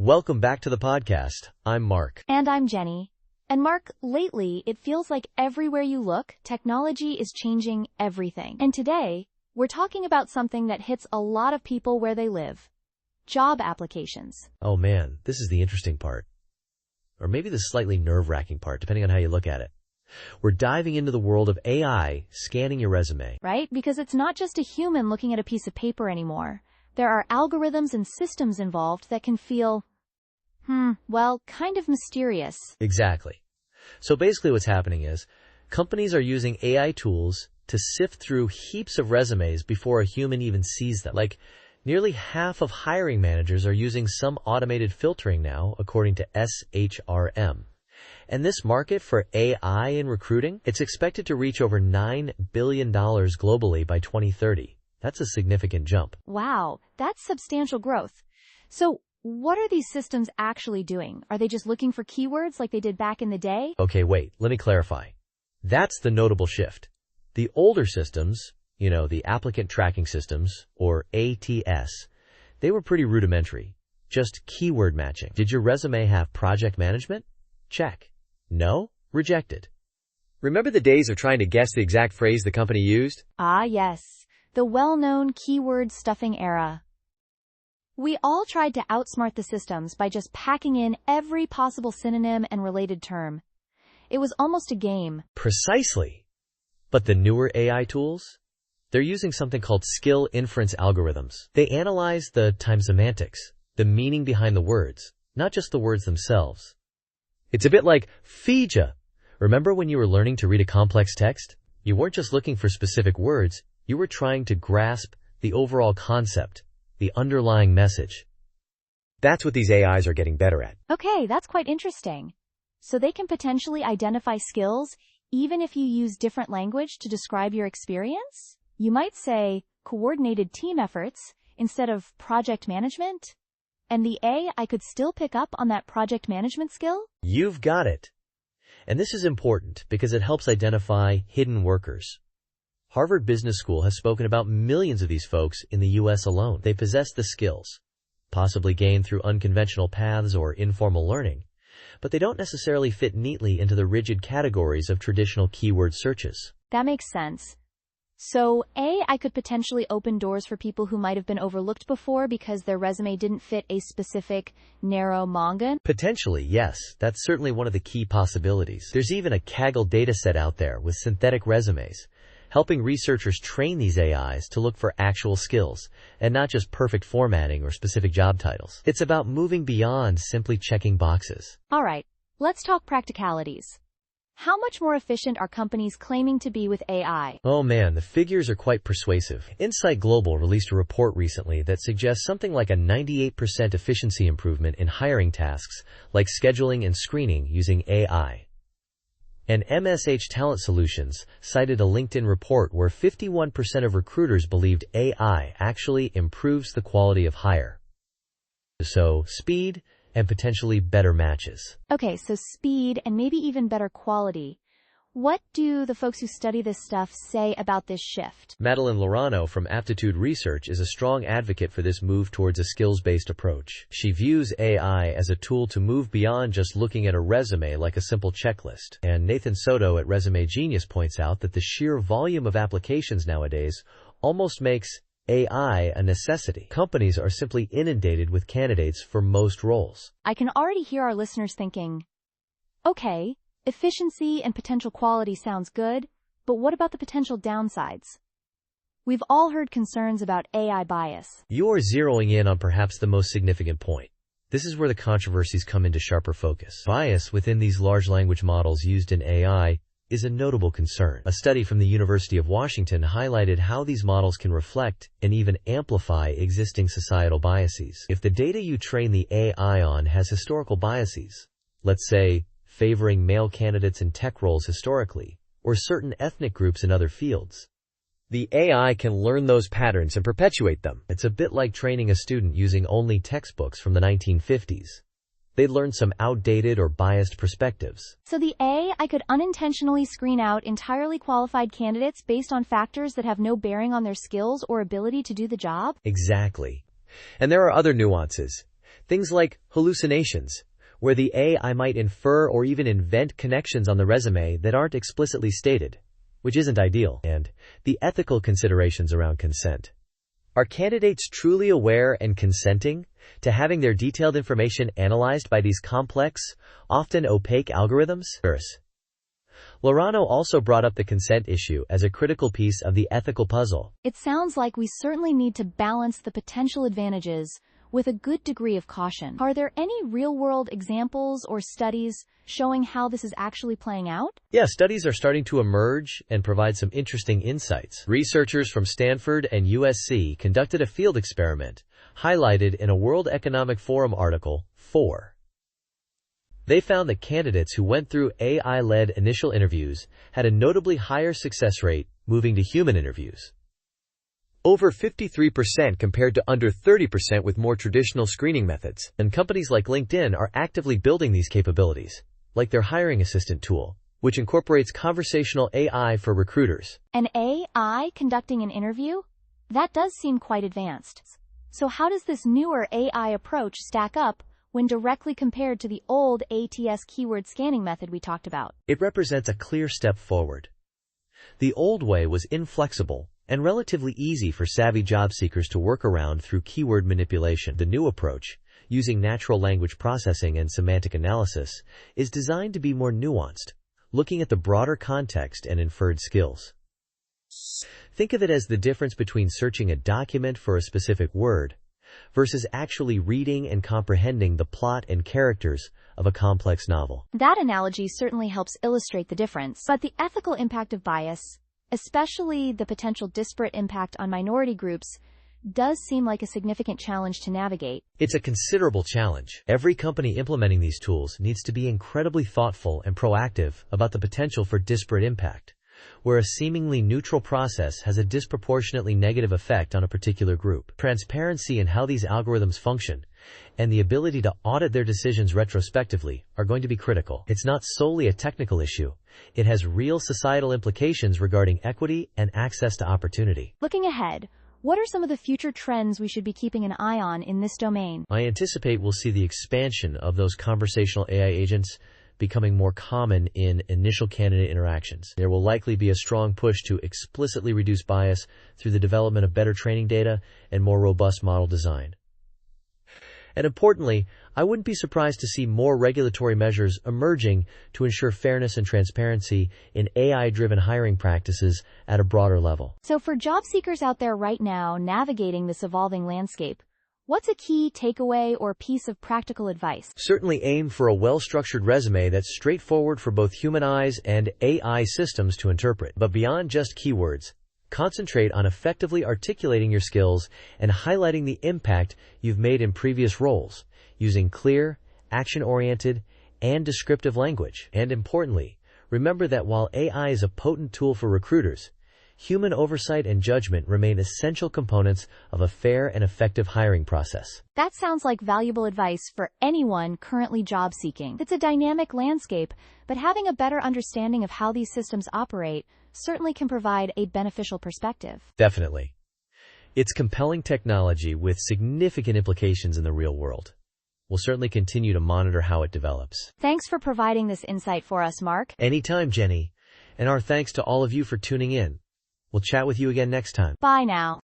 Welcome back to the podcast. I'm Mark. And I'm Jenny. And Mark, lately, it feels like everywhere you look, technology is changing everything. And today, we're talking about something that hits a lot of people where they live. Job applications. Oh man, this is the interesting part. Or maybe the slightly nerve-wracking part, depending on how you look at it. We're diving into the world of AI scanning your resume. Right? Because it's not just a human looking at a piece of paper anymore. There are algorithms and systems involved that can feel, kind of mysterious. Exactly. So basically what's happening is, companies are using AI tools to sift through heaps of resumes before a human even sees them. Like, nearly half of hiring managers are using some automated filtering now, according to SHRM. And this market for AI in recruiting, it's expected to reach over $9 billion globally by 2030. That's a significant jump. Wow, that's substantial growth. So, what are these systems actually doing? Are they just looking for keywords like they did back in the day? Okay, wait, let me clarify. That's the notable shift. The older systems, the applicant tracking systems, or ATS, they were pretty rudimentary. Just keyword matching. Did your resume have project management? Check. No? Rejected. Remember the days of trying to guess the exact phrase the company used? Ah, yes. The well-known keyword stuffing era. We all tried to outsmart the systems by just packing in every possible synonym and related term. It was almost a game. Precisely. But the newer AI tools? They're using something called skill inference algorithms. They analyze the time semantics, the meaning behind the words, not just the words themselves. It's a bit like Fija. Remember when you were learning to read a complex text? You weren't just looking for specific words, you were trying to grasp the overall concept, the underlying message. That's what these AIs are getting better at. Okay, that's quite interesting. So they can potentially identify skills even if you use different language to describe your experience? You might say coordinated team efforts instead of project management? And the AI could still pick up on that project management skill? You've got it. And this is important because it helps identify hidden workers. Harvard Business School has spoken about millions of these folks in the U.S. alone. They possess the skills, possibly gained through unconventional paths or informal learning, but they don't necessarily fit neatly into the rigid categories of traditional keyword searches. That makes sense. So AI could potentially open doors for people who might have been overlooked before because their resume didn't fit a specific, narrow mongo? Potentially, yes. That's certainly one of the key possibilities. There's even a Kaggle dataset out there with synthetic resumes, helping researchers train these AIs to look for actual skills and not just perfect formatting or specific job titles. It's about moving beyond simply checking boxes. All right, let's talk practicalities. How much more efficient are companies claiming to be with AI? Oh man, the figures are quite persuasive. Insight Global released a report recently that suggests something like a 98% efficiency improvement in hiring tasks like scheduling and screening using AI. And MSH Talent Solutions cited a LinkedIn report where 51% of recruiters believed AI actually improves the quality of hire. So, speed and potentially better matches. Okay, so speed and maybe even better quality. What do the folks who study this stuff say about this shift? Madeline Lorano from Aptitude Research is a strong advocate for this move towards a skills-based approach. She views AI as a tool to move beyond just looking at a resume like a simple checklist. And Nathan Soto at Resume Genius points out that the sheer volume of applications nowadays almost makes AI a necessity. Companies are simply inundated with candidates for most roles. I can already hear our listeners thinking, okay, efficiency and potential quality sounds good, but what about the potential downsides? We've all heard concerns about AI bias. You're zeroing in on perhaps the most significant point. This is where the controversies come into sharper focus. Bias within these large language models used in AI is a notable concern. A study from the University of Washington highlighted how these models can reflect and even amplify existing societal biases. If the data you train the AI on has historical biases, let's say favoring male candidates in tech roles historically, or certain ethnic groups in other fields, the AI can learn those patterns and perpetuate them. It's a bit like training a student using only textbooks from the 1950s. They'd learn some outdated or biased perspectives. So the AI could unintentionally screen out entirely qualified candidates based on factors that have no bearing on their skills or ability to do the job? Exactly. And there are other nuances. Things like hallucinations, where the AI might infer or even invent connections on the resume that aren't explicitly stated, which isn't ideal. And the ethical considerations around consent. Are candidates truly aware and consenting to having their detailed information analyzed by these complex, often opaque algorithms? Lorano also brought up the consent issue as a critical piece of the ethical puzzle. It sounds like we certainly need to balance the potential advantages with a good degree of caution. Are there any real-world examples or studies showing how this is actually playing out? Yeah, studies are starting to emerge and provide some interesting insights. Researchers from Stanford and USC conducted a field experiment, highlighted in a World Economic Forum article 4. They found that candidates who went through AI-led initial interviews had a notably higher success rate moving to human interviews. Over 53% compared to under 30% with more traditional screening methods. And companies like LinkedIn are actively building these capabilities, like their hiring assistant tool, which incorporates conversational AI for recruiters. An AI conducting an interview? That does seem quite advanced. So how does this newer AI approach stack up when directly compared to the old ATS keyword scanning method we talked about? It represents a clear step forward. The old way was inflexible and relatively easy for savvy job seekers to work around through keyword manipulation. The new approach, using natural language processing and semantic analysis, is designed to be more nuanced, looking at the broader context and inferred skills. Think of it as the difference between searching a document for a specific word versus actually reading and comprehending the plot and characters of a complex novel. That analogy certainly helps illustrate the difference, but the ethical impact of bias, especially the potential disparate impact on minority groups, does seem like a significant challenge to navigate. It's a considerable challenge. Every company implementing these tools needs to be incredibly thoughtful and proactive about the potential for disparate impact, where a seemingly neutral process has a disproportionately negative effect on a particular group. Transparency in how these algorithms function and the ability to audit their decisions retrospectively are going to be critical. It's not solely a technical issue. It has real societal implications regarding equity and access to opportunity. Looking ahead, what are some of the future trends we should be keeping an eye on in this domain? I anticipate we'll see the expansion of those conversational AI agents becoming more common in initial candidate interactions. There will likely be a strong push to explicitly reduce bias through the development of better training data and more robust model design. And importantly, I wouldn't be surprised to see more regulatory measures emerging to ensure fairness and transparency in AI-driven hiring practices at a broader level. So for job seekers out there right now navigating this evolving landscape, what's a key takeaway or piece of practical advice? Certainly aim for a well-structured resume that's straightforward for both human eyes and AI systems to interpret. But beyond just keywords, concentrate on effectively articulating your skills and highlighting the impact you've made in previous roles, using clear, action-oriented, and descriptive language. And importantly, remember that while AI is a potent tool for recruiters, human oversight and judgment remain essential components of a fair and effective hiring process. That sounds like valuable advice for anyone currently job seeking. It's a dynamic landscape, but having a better understanding of how these systems operate certainly can provide a beneficial perspective. Definitely. It's compelling technology with significant implications in the real world. We'll certainly continue to monitor how it develops. Thanks for providing this insight for us, Mark. Anytime, Jenny. And our thanks to all of you for tuning in. We'll chat with you again next time. Bye now.